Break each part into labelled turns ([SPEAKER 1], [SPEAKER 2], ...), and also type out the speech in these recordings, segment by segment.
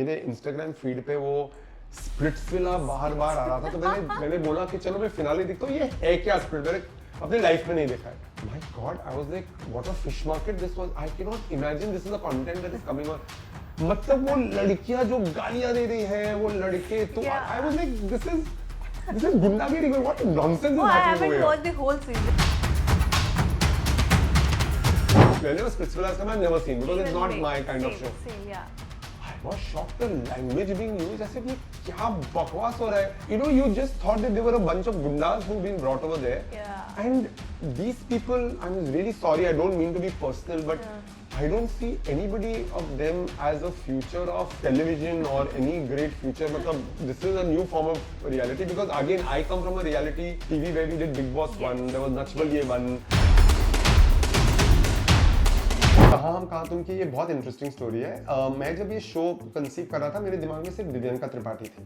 [SPEAKER 1] मेरे Instagram feed पे वो स्प्लिट्सविला बार बार आ रहा था, तो मैंने बोला कि चलो मैं फिनाले देखता हूँ, ये है क्या स्प्लिट, मैंने अपनी लाइफ में नहीं देखा है। My God, I was like what a fish market this was, I can not imagine this is the content that is coming on. मतलब वो लड़कियां जो गालियां दे रही है, वो लड़के, तो I was like this is गुंडागिरी, what nonsense is happening
[SPEAKER 2] I haven't watched the whole season.
[SPEAKER 1] Whenever Splitsvilla has come, I've never seen because it's not my kind of show.
[SPEAKER 2] Same, yeah.
[SPEAKER 1] I was shocked the language being used. I said, ये क्या बकवास हो रहा है? You know, you just thought that there were a bunch of gundas who've been brought over there.
[SPEAKER 2] Yeah.
[SPEAKER 1] And these people, I'm really sorry, I don't mean to be personal, but I don't see anybody of them as a future of television or any great future. Matlab, this is a new form of reality because again, I come from a reality TV where we did Big Boss 1, there was Nach Baliye 1. कहाँ हम कहाँ तुम की ये बहुत interesting story है। मैं जब ये शो कंसीव कर रहा था, मेरे दिमाग में सिर्फ दिव्यांका त्रिपाठी थी।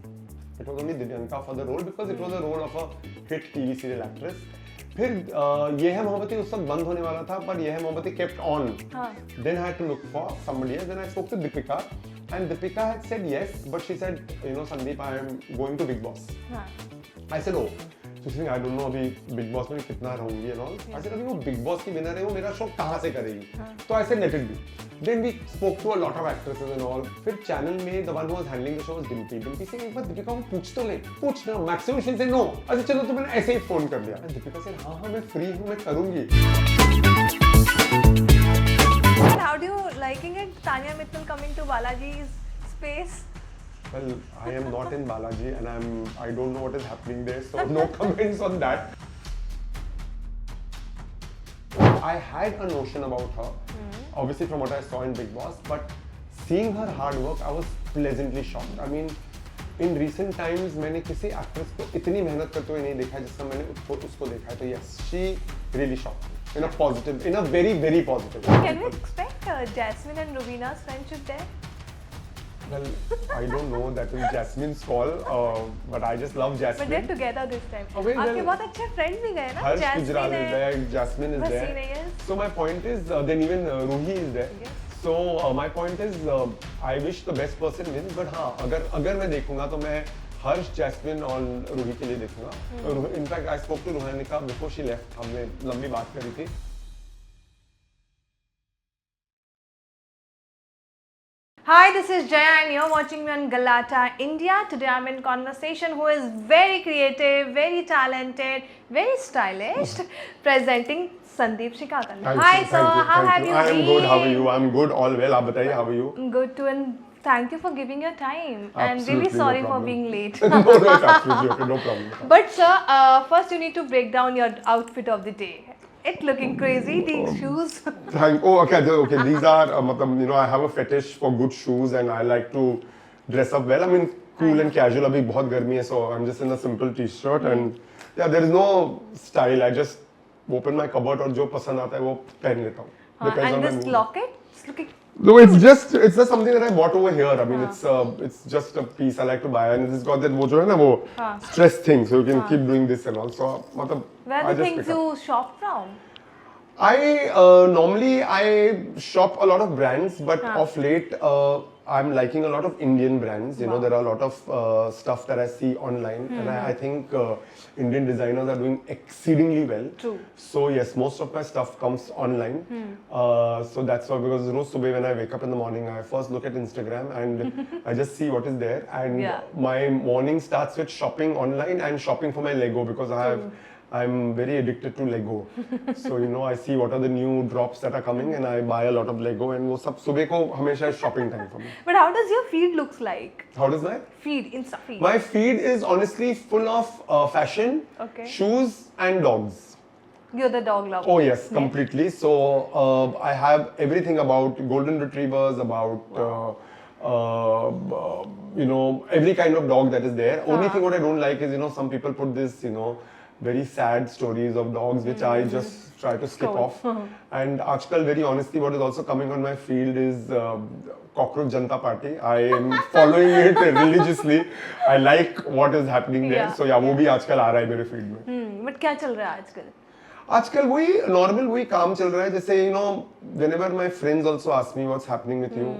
[SPEAKER 1] It was only Divyanka for the role because it was the role of a hit TV serial actress. फिर ये है मोहब्बती उस वक्त बंद होने वाला था, पर Yeh Hai Mohabbatein kept on. Then I had to look for somebody else, then I spoke to Deepika and Deepika had said yes, but she said you know Sandeep I am going to Bigg Boss. I said oh, so she's saying, I don't know अभी Bigg Boss में कितना रहूंगी and all. I said अभी वो big boss की winner है, वो मेरा शो कहाँ से करेगी? तो I said let it be. Then we spoke to a lot of actresses and all. फिर चैनल में the one who was handling the show was Dimpy से एक बार दीपिका को पूछ तो ले, पूछ ना, मैक्सिमम शी से नो। अच्छा चलो, तो मैंने ऐसे ही फोन कर दिया। दीपिका से हाँ मैं फ्री हूँ, मैं करूंगी।
[SPEAKER 2] How do you liking it, Tanya Mittal coming to Balaji's space?
[SPEAKER 1] Well, I am not in Balaji and I don't know what is happening there, so no comments on that. I had a notion about her, obviously from what I saw in Big Boss, but seeing her hard work, I was pleasantly shocked. I mean, in recent times, मैंने किसी actress को इतनी मेहनत करते हुए नहीं देखा जिसका मैंने उसको देखा है, तो yes, she really shocked me in a positive, in a very, very positive way.
[SPEAKER 2] Can we expect Jasmine and Ravina's friendship there?
[SPEAKER 1] Well, I don't know, that is Jasmine's call, but I just love Jasmine.
[SPEAKER 2] But they're together this time.
[SPEAKER 1] Oh, well,
[SPEAKER 2] आपके बहुत अच्छे friend भी गए ना?
[SPEAKER 1] Harsh Gujral is there, Jasmine is
[SPEAKER 2] Bhasin
[SPEAKER 1] there.
[SPEAKER 2] is.
[SPEAKER 1] So my point is, then even Ruhi is there.
[SPEAKER 2] Yes.
[SPEAKER 1] So my point is, I wish the best person wins, but हाँ, अगर मैं देखूँगा तो मैं हर्ष, jasmine और रूही के लिए देखूँगा। In fact, I spoke to Ruhanika before she left. हमने लंबी बात करी थी।
[SPEAKER 2] Hi, this is Jaya and you're watching me on Galata India. Today I'm in conversation who is very creative, very talented, very stylish, presenting Sandeep Shikatan. Hi sir, how have you been?
[SPEAKER 1] I am good, how are you? I'm good, all well. आप बताइए, how are you?
[SPEAKER 2] Good too, and thank you for giving your time. And
[SPEAKER 1] Absolutely,
[SPEAKER 2] really sorry
[SPEAKER 1] no
[SPEAKER 2] for
[SPEAKER 1] problem.
[SPEAKER 2] being late.
[SPEAKER 1] No, it's absolutely okay, no problem.
[SPEAKER 2] But sir, first you need to break down your outfit of the day. It looking crazy, these shoes.
[SPEAKER 1] Okay. These are, you know, I have a fetish for good shoes and I like to dress up well. I mean, cool and casual. अभी बहुत गर्मी है, so I'm just in a simple t-shirt and yeah, there is no style. I just open my cupboard और जो पसंद आता है वो पहन लेता हूँ. Depends on
[SPEAKER 2] And
[SPEAKER 1] my
[SPEAKER 2] this
[SPEAKER 1] mood.
[SPEAKER 2] locket, it's looking.
[SPEAKER 1] No, it's just something that I bought over here. I mean, it's just a piece I like to buy and it's got that वो जो है ना वो stress thing, so you can keep doing this and all. So मतलब
[SPEAKER 2] Where
[SPEAKER 1] I
[SPEAKER 2] the
[SPEAKER 1] just
[SPEAKER 2] things
[SPEAKER 1] pick up.
[SPEAKER 2] you shop from?
[SPEAKER 1] Normally I shop a lot of brands, but of late I'm liking a lot of Indian brands. You know, there are a lot of stuff that I see online, and I think Indian designers are doing exceedingly well.
[SPEAKER 2] True.
[SPEAKER 1] So yes, most of my stuff comes online. So that's why, because roz subah when I wake up in the morning, I first look at Instagram and I just see what is there, and my morning starts with shopping online and shopping for my Lego because I'm very addicted to Lego. So you know, I see what are the new drops that are coming and I buy a lot of Lego and वो सब सुबह को हमेशा shopping time for me.
[SPEAKER 2] But how does your feed looks like?
[SPEAKER 1] How does my
[SPEAKER 2] Feed, Insta feed.
[SPEAKER 1] My feed is honestly full of fashion, shoes and dogs.
[SPEAKER 2] You're the dog lover.
[SPEAKER 1] Oh yes, completely. So I have everything about golden retrievers, about you know, every kind of dog that is there. Only thing what I don't like is, you know, some people put this, you know, very sad stories of dogs which I just try to skip off. And आजकल very honestly what is also coming on my field is Cockroach Janata Party. I am following it religiously. I like what is happening there. So yeah, वो भी आजकल आ रहा है मेरे field में.
[SPEAKER 2] But क्या चल रहा है आजकल?
[SPEAKER 1] आजकल वही नॉर्मल वही काम चल रहा है. जैसे you know, whenever my friends also ask me what's happening with you,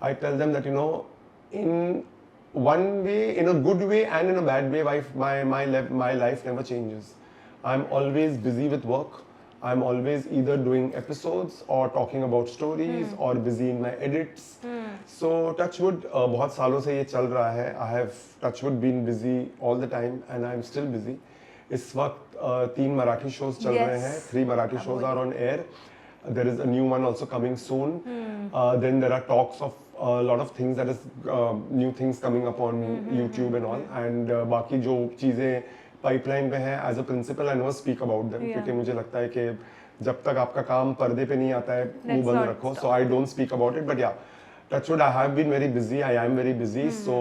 [SPEAKER 1] I tell them that you know, in one way, in a good way and in a bad way, my life never changes. I'm always busy with work. I'm always either doing episodes or talking about stories or busy in my edits. So touchwood, बहुत सालों से ये चल रहा है. I have touchwood been busy all the time and I'm still busy. इस वक्त 3 Marathi shows चल रहे हैं. 3 Marathi shows are on air. There is a new one also coming soon. Then there are talks of a lot of things, that is new things coming up on YouTube and all. And बाकी जो चीजें pipeline पे हैं, as a principal I never speak about them, क्योंकि मुझे लगता है कि जब तक आपका काम पर्दे पे नहीं आता है मुंह बंद रखो. So I don't speak about it, but yeah, touchwood, I have been very busy. I am very busy, so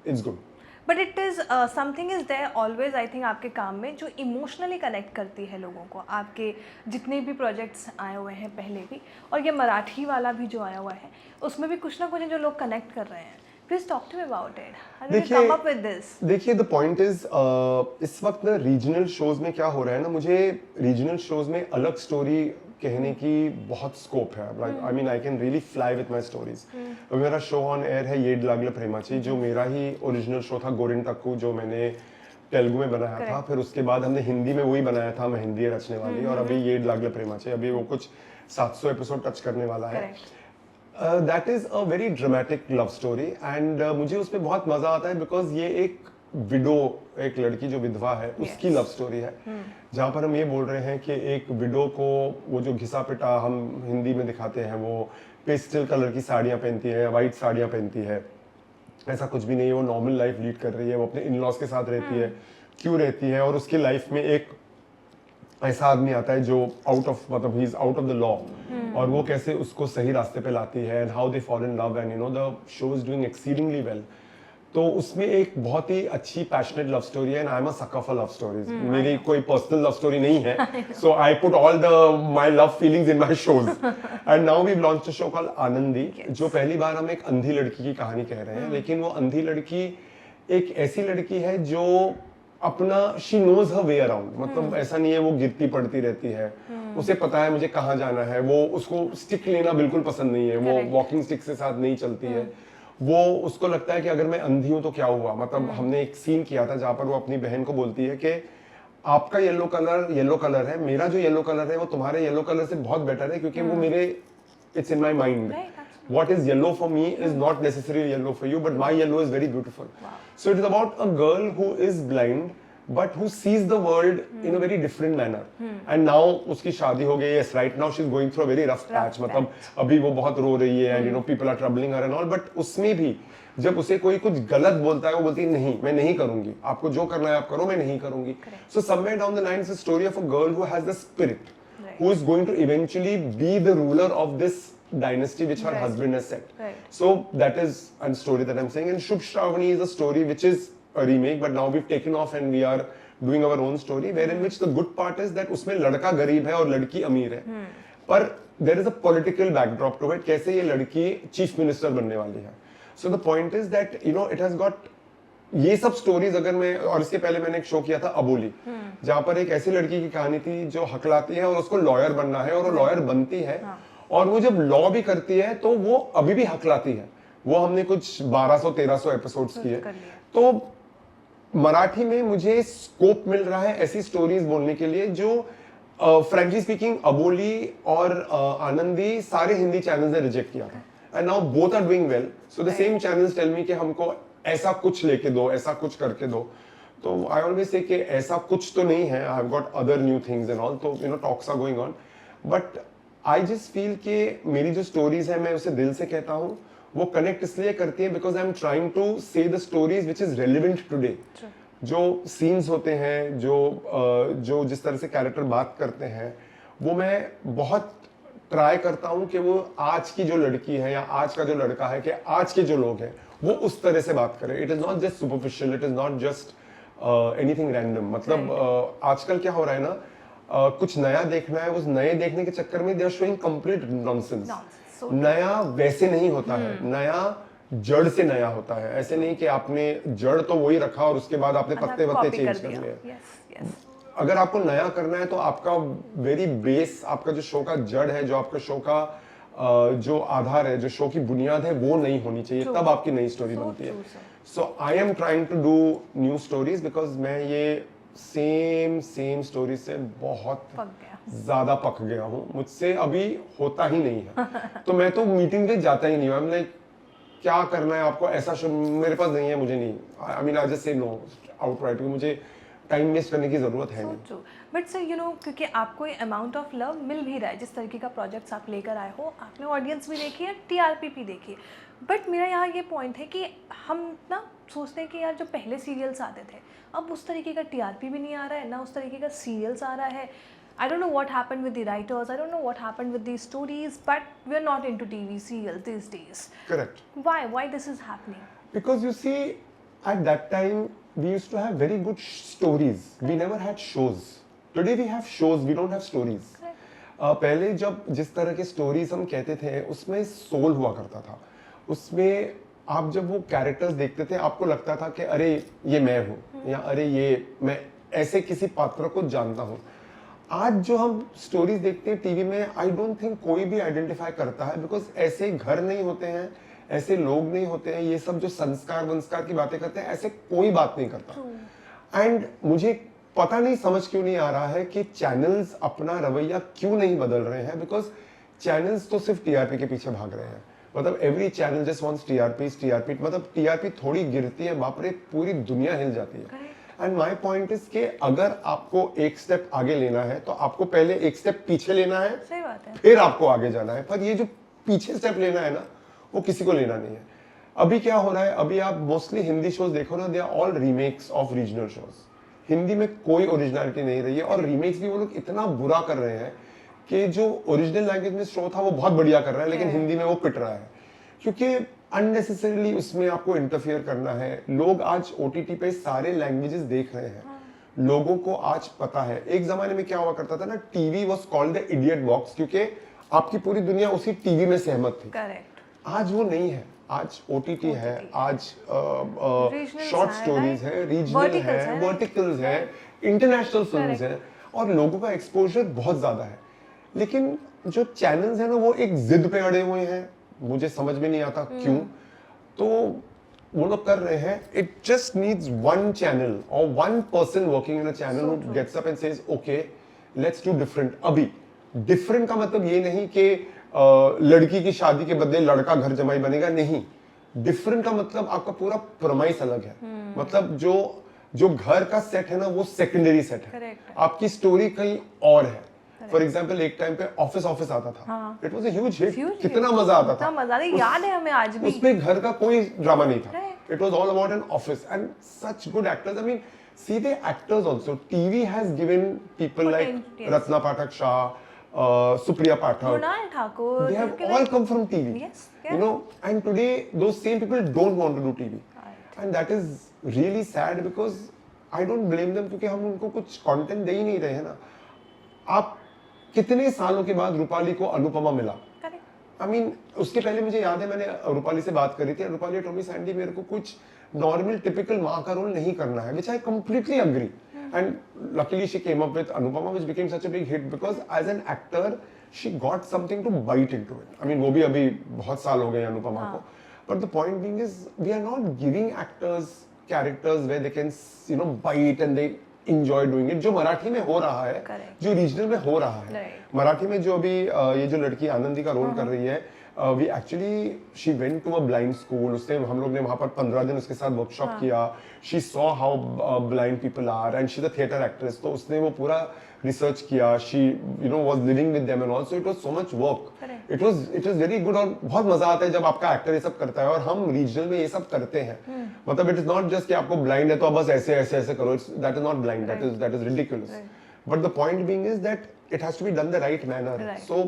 [SPEAKER 1] it's good.
[SPEAKER 2] But it is something is there always I think आपके काम में जो इमोशनली कनेक्ट करती है लोगों को. आपके जितने भी प्रोजेक्ट्स आए हुए हैं पहले भी, और ये मराठी वाला भी जो आया हुआ है, उसमें भी कुछ ना कुछ जो लोग कनेक्ट कर रहे हैं. Please talk to me about it. How did you come up with this?
[SPEAKER 1] देखिए, द पॉइंट इज इस वक्त ना रीजनल शोज में क्या हो रहा है ना, मुझे रीजनल शोज में अलग स्टोरी कहने की बहुत स्कोप है. Like I mean I can really fly with my stories. अभी मेरा शो ऑन एयर है येड लागले प्रेमाची, जो मेरा ही ओरिजिनल शो था गोरिंटक्कू, जो मैंने तेलुगु में बनाया था. फिर उसके बाद हमने हिंदी में वही बनाया था, मैं हिंदी रचने वाली. और अभी येड लागले प्रेमाची, अभी वो कुछ 700 एपिसोड टच करने वाला है. That is a very dramatic love story and मुझे उसमें बहुत मजा आता है, बिकॉज ये एक विडो, एक लड़की जो विधवा है, उसकी लव स्टोरी है. जहाँ पर हम ये बोल रहे हैं कि एक विडो को, वो जो घिसा पिटा हम हिंदी में दिखाते हैं, वो पेस्टल कलर की साड़ियाँ पहनती है, वाइट साड़ियाँ पहनती है, ऐसा कुछ भी नहीं है. वो नॉर्मल लाइफ लीड कर रही है, वो अपने इन लॉज के साथ रहती है. क्यों रहती है? और उसकी लाइफ में एक ऐसा आदमी आता है जो आउट ऑफ, मतलब he is out of the law, और वो कैसे उसको सही रास्ते पे लाती है, and how they fall in love, and you know the show is doing exceedingly well. तो उसमें एक बहुत ही अच्छी पैशनेट लव स्टोरी है, and I am a sucker for love stories. मेरी कोई पर्सनल लव स्टोरी नहीं है, so I put all the my love feelings in my shows. And now we launched a show called Anandi, जो पहली बार हम एक अंधी लड़की की कहानी कह रहे हैं. लेकिन वो अंधी लड़की एक ऐसी लड़की है जो अपना, she knows her way around. मतलब ऐसा नहीं है वो गिरती पड़ती रहती है, उसे पता है मुझे कहाँ जाना है. वो, उसको स्टिक लेना बिल्कुल पसंद नहीं है, वो वॉकिंग स्टिक से साथ नहीं चलती है. वो, उसको लगता है कि अगर मैं अंधी हूं तो क्या हुआ. मतलब हमने एक सीन किया था जहां पर वो अपनी बहन को बोलती है कि आपका येलो कलर है, मेरा जो येलो कलर है वो तुम्हारे येलो कलर से बहुत बेटर है, क्योंकि वो मेरे, it's in my mind. What is yellow for me is not necessarily yellow for you, but my yellow is very beautiful. Wow. So it is about a girl who is blind, but who sees the world in a very different manner. And now उसकी शादी हो गई. Yes, right now she's going through a very rough patch. मतलब अभी वो बहुत रो रही है, and you know people are troubling her and all. But उसमें भी जब उसे कोई कुछ गलत बोलता है, वो बोलती है नहीं, मैं नहीं करूंगी, आपको जो करना है आप करो, मैं नहीं करूंगी. So somewhere down the line is a story of a girl who has the spirit, who is going to eventually be the ruler of this dynasty which her husband has set. So that is a story that I'm saying. And Shubh Shravani is a story which is a remake, but now we've taken off and we are doing our own story, wherein which the good part is that उसमें लड़का गरीब है और लड़की अमीर है. पर there is a political backdrop to it. कैसे ये लड़की चीफ मिनिस्टर बनने वाली है. So the point is that you know it has got, ये सब स्टोरीज अगर मैं, और इसके पहले मैंने एक शो किया था अबोली, जहाँ पर एक ऐसी लड़की की कहानी थी जो हकलाती है और उसको लॉयर बनना है, और वो लॉयर बनती है, और वो जब लॉ भी करती है तो वो अभी भी हकलाती है. वो हमने कुछ 1200-1300 एपिसोड्स किए. तो मराठी में मुझे स्कोप मिल रहा है ऐसी स्टोरीज बोलने के लिए, जो फ्रेंकली स्पीकिंग अबोली और आनंदी सारे हिंदी चैनल्स ने रिजेक्ट किया था. And now both are doing well. So the same channels tell me कि हमको ऐसा कुछ लेके दो, ऐसा कुछ करके दो. तो आई ऑलवेज से कि ऐसा कुछ तो नहीं है, I have got other new things and all. तो you know talks are going on, but I just feel कि मेरी जो स्टोरीज है, मैं उसे दिल से कहता हूँ, वो कनेक्ट इसलिए करती है because I am trying to say the stories which is relevant today. जो सीन्स होते हैं, जो जिस तरह से कैरेक्टर बात करते हैं, वो मैं बहुत ट्राई करता हूँ कि वो आज की जो लड़की है या आज का जो लड़का है, कि आज के जो लोग हैं वो उस तरह से बात करें. It is not just superficial, it is not just anything random. मतलब आजकल क्या हो रहा है ना, कुछ नया देखना है, उस नए देखने के चक्कर में they are showing complete nonsense. नया वैसे नहीं होता है, नया जड़ से नया होता है. ऐसे नहीं कि आपने जड़ तो वही रखा और उसके बाद आपने पत्ते वत्ते चेंज कर लिए. अगर आपको नया करना है तो आपका वेरी बेस, आपका जो शो का जड़ है, जो आपका शो का जो आधार है, जो शो की बुनियाद है, वो नहीं होनी चाहिए, तब आपकी नई स्टोरी बनती है। So I am trying to do new stories because मैं ये सेम स्टोरी से बहुत ज्यादा पक गया हूँ, मुझसे अभी होता ही नहीं है। तो मैं तो मीटिंग पे जाता ही नहीं हूँ। आई एम लाइक, क्या करना है आपको, ऐसा शो मेरे पास नहीं है, मुझे नहीं, I mean I just say no outright, मुझे टाइम वेस्ट करने की जरूरत है नहीं।
[SPEAKER 2] बट सर यू नो, क्योंकि आपको अमाउंट ऑफ लव मिल भी रहा है, जिस तरीके का प्रोजेक्ट्स आप लेकर आए हो, आपने ऑडियंस भी देखी है, टीआरपी भी देखी है, बट मेरा यहाँ ये पॉइंट है कि हम ना सोचते हैं कि यार जो पहले सीरियल्स आते थे, अब उस तरीके का टीआरपी भी नहीं आ रहा है, ना उस तरीके का सीरियल्स आ रहा है। I don't know what happened with the writers, I don't know what happened with these stories, but we're not into TV serials these days.
[SPEAKER 1] Correct.
[SPEAKER 2] Why this is happening?
[SPEAKER 1] Because you see, at that time we used to have very good stories. We never had shows. Today we have shows, we don't have stories. पहले जब जिस तरह के stories हम कहते थे, उसमें soul हुआ करता था। उसमें आप जब वो कैरेक्टर्स देखते थे, आपको लगता था कि अरे ये मैं हूँ, या अरे ये मैं ऐसे किसी पात्र को जानता हूँ। आज जो हम स्टोरीज देखते हैं टीवी में, आई डोंट थिंक कोई भी आइडेंटिफाई करता है, बिकॉज ऐसे घर नहीं होते हैं, ऐसे लोग नहीं होते हैं, ये सब जो संस्कार वंस्कार की बातें करते हैं, ऐसे कोई बात नहीं करता। एंड मुझे पता नहीं, समझ क्यों नहीं आ रहा है कि चैनल्स अपना रवैया क्यों नहीं बदल रहे हैं, बिकॉज चैनल्स तो सिर्फ टीआरपी के पीछे भाग रहे हैं। मतलब every channel just wants TRP, मतलब टीआरपी थोड़ी गिरती है, बाप रे पूरी दुनिया हिल जाती है। एंड माई पॉइंट इज के अगर आपको एक स्टेप आगे लेना है, तो आपको पहले एक स्टेप पीछे लेना है,
[SPEAKER 2] सही बात है, फिर
[SPEAKER 1] आपको आगे जाना है। पर ये जो पीछे स्टेप लेना है ना, वो किसी को लेना नहीं है। अभी क्या हो रहा है, अभी आप मोस्टली हिंदी शोज देखो ना, they are all remakes of regional shows. Hindi में कोई ओरिजिनलिटी नहीं रही है, और रीमेक्स भी वो लोग इतना बुरा कर रहे हैं कि जो ओरिजिनल लैंग्वेज में शो था वो बहुत बढ़िया कर रहा है, लेकिन हिंदी में वो पिट रहा है, क्योंकि अननेसेसरीली उसमें आपको इंटरफियर करना है। लोग आज ओटीटी पे सारे लैंग्वेजेस देख रहे हैं। लोगों को आज पता है, एक जमाने में क्या हुआ करता था ना, TV was called the idiot box, क्योंकि आपकी पूरी दुनिया उसी टीवी में सहमत थी।
[SPEAKER 2] करेक्ट।
[SPEAKER 1] आज वो नहीं है, आज ओटीटी है, आज शॉर्ट स्टोरीज है, रीजनल है, वर्टिकल्स है, इंटरनेशनल फिल्म्स है, और लोगों का एक्सपोजर बहुत ज्यादा है। लेकिन जो चैनल्स है ना, वो एक जिद पे अड़े हुए हैं, मुझे समझ में नहीं आता क्यों। तो वो लोग कर रहे हैं, it just needs one channel और one person working in a channel who gets up and says okay let's do different. अभी डिफरेंट का मतलब ये नहीं कि लड़की की शादी के बदले लड़का घर जमाई बनेगा, नहीं। डिफरेंट का मतलब आपका पूरा प्रमाइस अलग है। मतलब जो घर का सेट है ना, वो सेकेंडरी सेट है, आपकी स्टोरी कहीं और है। फॉर एग्जाम्पल एक टाइम पे ऑफिस आता था, it was a huge hit, कितना मजा आता था,
[SPEAKER 2] मजा याद है हमें आज भी।
[SPEAKER 1] उसमें घर का कोई ड्रामा नहीं था, it was all about an office and such good actors. I mean see the actors also, TV has given people like Ratna Pathak Shah, Supriya Pathak,
[SPEAKER 2] Kunal Thakur,
[SPEAKER 1] they have all come from TV.
[SPEAKER 2] Yes,
[SPEAKER 1] you know, and today those same people don't want to do TV, and that is really sad because I don't blame them, क्योंकि हम उनको कुछ content दे ही नहीं रहे हैं ना। आप कितने सालों के बाद रूपाली को अनुपमा मिला, I mean, उसके पहले मुझे याद है मैंने रूपाली से बात करी थी, रूपाली टॉमी सैंडी मेरे को कुछ नॉर्मल टिपिकल माँ का रोल नहीं करना है, which I completely agree. And luckily she came up with Anupama, which became such a big hit because as an actor she got something to bite into it. I mean वो भी अभी बहुत साल हो गए अनुपमा को, but the point being is we are not giving actors characters where they can bite and they enjoy doing it. जो मराठी में हो रहा है, जो रीजनल में हो रहा है, मराठी में जो अभी ये जो लड़की आनंदी का रोल कर रही है, we actually she went to a blind school. उसने हम लोग ने वहाँ पर 15 दिन उसके साथ वर्कशॉप किया। She saw how blind people are and she is a theatre actress, तो उसने वो पूरा रिसर्च किया। She was living with them and also it was so much work. It was very good, और बहुत मजा आता है जब आपका एक्टर ये सब करता है, और हम रीजनल में ये सब करते हैं। मतलब इट इज नॉट जस्ट कि आपको ब्लाइंड है तो बस ऐसे ऐसे ऐसे करो, that is not blind, that is ridiculous. But the point being is that it has to be done the right manner. So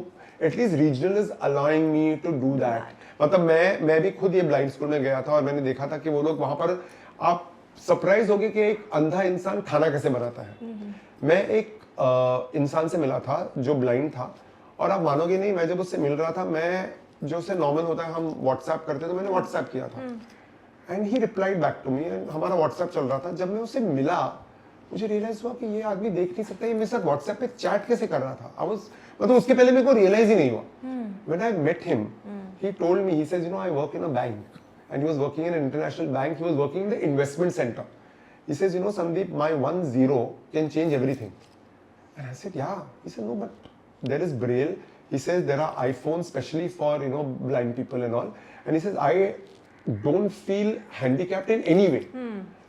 [SPEAKER 1] at least regional is allowing me to do that. मतलब मैं भी खुद ये blind school में गया था और मैंने देखा था कि वो लोग वहां पर, आप सरप्राइज होगे कि एक अंधा इंसान खाना कैसे बनाता है। मैं एक इंसान से मिला था जो ब्लाइंड था, और आप मानोगे नहीं, मैं जब उससे मिल रहा था, मैं जो उससे नॉर्मल होता है हम व्हाट्सएप करते, तो मैंने व्हाट्सएप किया था and he replied back to me and हमारा व्हाट्सएप चल रहा था। जब मैं उससे मिला मुझे रियलाइज हुआ कि ये आदमी देख नहीं सकता, ये मेरे साथ व्हाट्सएप पे चैट कैसे कर रहा था। मतलब उसके पहले मेरे को रियलाइज ही नहीं हुआ। when I met him, he told me, he says, you know, I work in a bank, and he was working in an international bank. He was working in the investment center. He says, you know, Sandeep, my 1-0 can change everything. And I said, yeah. He said, no, but there is Braille. He says there are iPhones specially for, you know, blind people and all. And he says, I don't feel handicapped in any way.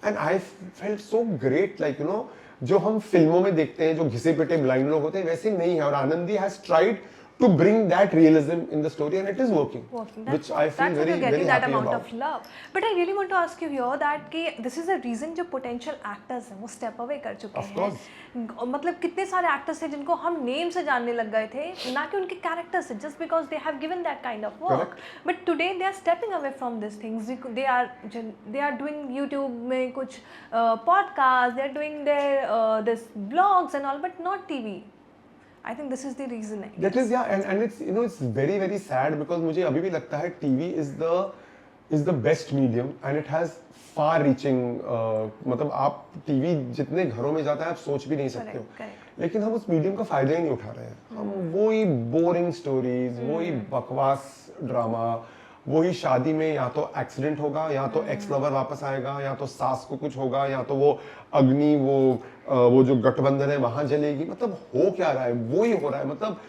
[SPEAKER 1] And I felt so great, like, you know, जो हम फिल्मों में देखते हैं, जो घिसे पिटे blind लोग होते हैं, वैसे नहीं है. और Anandi has tried to bring that realism in the story, and it is working. Which I feel very, very
[SPEAKER 2] that
[SPEAKER 1] happy
[SPEAKER 2] amount
[SPEAKER 1] about.
[SPEAKER 2] of love. But I really want to ask you here that कि this is a reason जो potential actors हैं वो step away कर चुके
[SPEAKER 1] Of
[SPEAKER 2] हैं.
[SPEAKER 1] course.
[SPEAKER 2] मतलब कितने सारे actors थे जिनको हम name से जानने लग गए थे, ना कि उनके character से, just because they have given that kind of work.
[SPEAKER 1] Correct.
[SPEAKER 2] But today they are stepping away from these things. They are doing YouTube में कुछ podcasts, they are doing their this blogs and all, but not TV. I think this is the reason.
[SPEAKER 1] That is, yeah, and it's, you know, it's very, very sad because मुझे अभी भी लगता है TV is the best medium, and it has far reaching, मतलब आप TV जितने घरों में जाता है आप सोच भी नहीं सकते हो. लेकिन हम उस मीडियम का फायदा ही नहीं उठा रहे हैं. हम वही बोरिंग स्टोरीज, वही बकवास ड्रामा, वही शादी में या तो एक्सीडेंट होगा, या तो एक्स लवर वापस आएगा, या तो सास को कुछ होगा, या तो वो अग्नि, वो जो गठबंधन है वहां जलेगी. मतलब हो क्या रहा है, वो ही हो रहा है. मतलब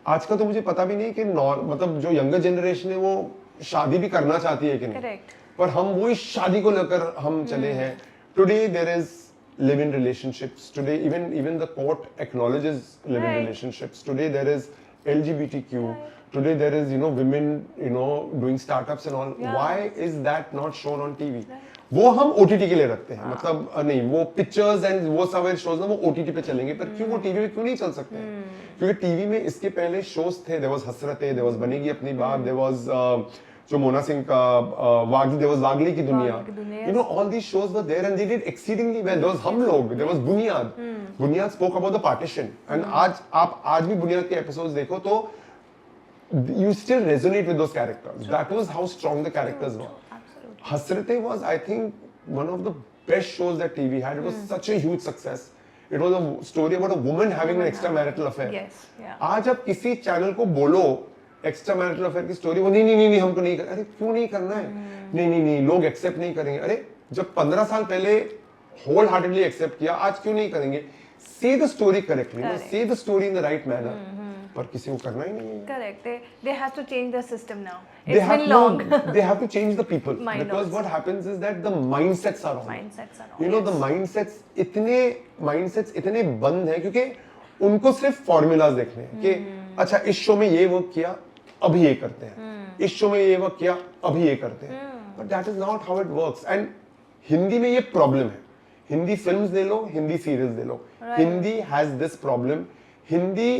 [SPEAKER 1] आजकल तो मुझे पता भी नहीं कि मतलब जो यंगर जनरेशन है वो शादी भी करना चाहती है कि नहीं.
[SPEAKER 2] Correct.
[SPEAKER 1] पर हम वही शादी को लेकर हम चले हैं. Today there is live-in relationships. Today even the court acknowledges live-in relationships. Today there is LGBTQ. Today there is, you know, women, you know, doing startups and all. Why is that not shown on TV? वो हम OTT के लिए रखते हैं. मतलब नहीं, वो pictures and वो सब शोज ना वो OTT पे चलेंगे, पर क्यों वो टीवी पे क्यों नहीं चल सकते हैं? क्योंकि टीवी में इसके पहले शोज थे. देयर वाज हसरतें, देयर वाज बनेगी अपनी बात, देयर वाज जो मोना सिंह का देयर वाज वागली की दुनिया. You know, all these shows were there and they did exceedingly well. There was हम लोग, there was बुनियाद. बुनियाद spoke about the partition. And आज भी बुनियाद के एपिसोड्स देखो तो you still resonate with those characters. That was how strong the characters were. Hasrate was, I think, one of the best shows that TV had. It was such a huge success. It was a story about a woman having an extramarital affair.
[SPEAKER 2] Yes, yeah.
[SPEAKER 1] आज आप किसी channel को बोलो extramarital affair की story, वो नहीं हमको नहीं करना. अरे क्यों नहीं करना है? नहीं लोग एक्सेप्ट नहीं करेंगे. अरे जब 15 साल पहले होल हार्टेडली एक्सेप्ट किया, आज क्यों नहीं करेंगे? Say the story correctly, say the story in the right manner. पर किसी को करना ही नहीं है.
[SPEAKER 2] Correct. They have to change the system now.
[SPEAKER 1] They
[SPEAKER 2] It's been long.
[SPEAKER 1] They have to change the people.
[SPEAKER 2] Mind
[SPEAKER 1] Because
[SPEAKER 2] also.
[SPEAKER 1] what happens is that the mindsets are wrong.
[SPEAKER 2] Mindsets are wrong.
[SPEAKER 1] You know, the mindsets इतने बंद हैं क्योंकि उनको सिर्फ formulas देखने हैं कि अच्छा इस शो में ये वर्क किया, अभी ये करते हैं. इस शो में ये वर्क किया, अभी ये करते हैं. But that is not how it works. And Hindi में ये प्रॉब्लम है. हिंदी फिल्म्स ले लो, हिंदी सीरियल्स ले लो. Hindi has this problem. Hindi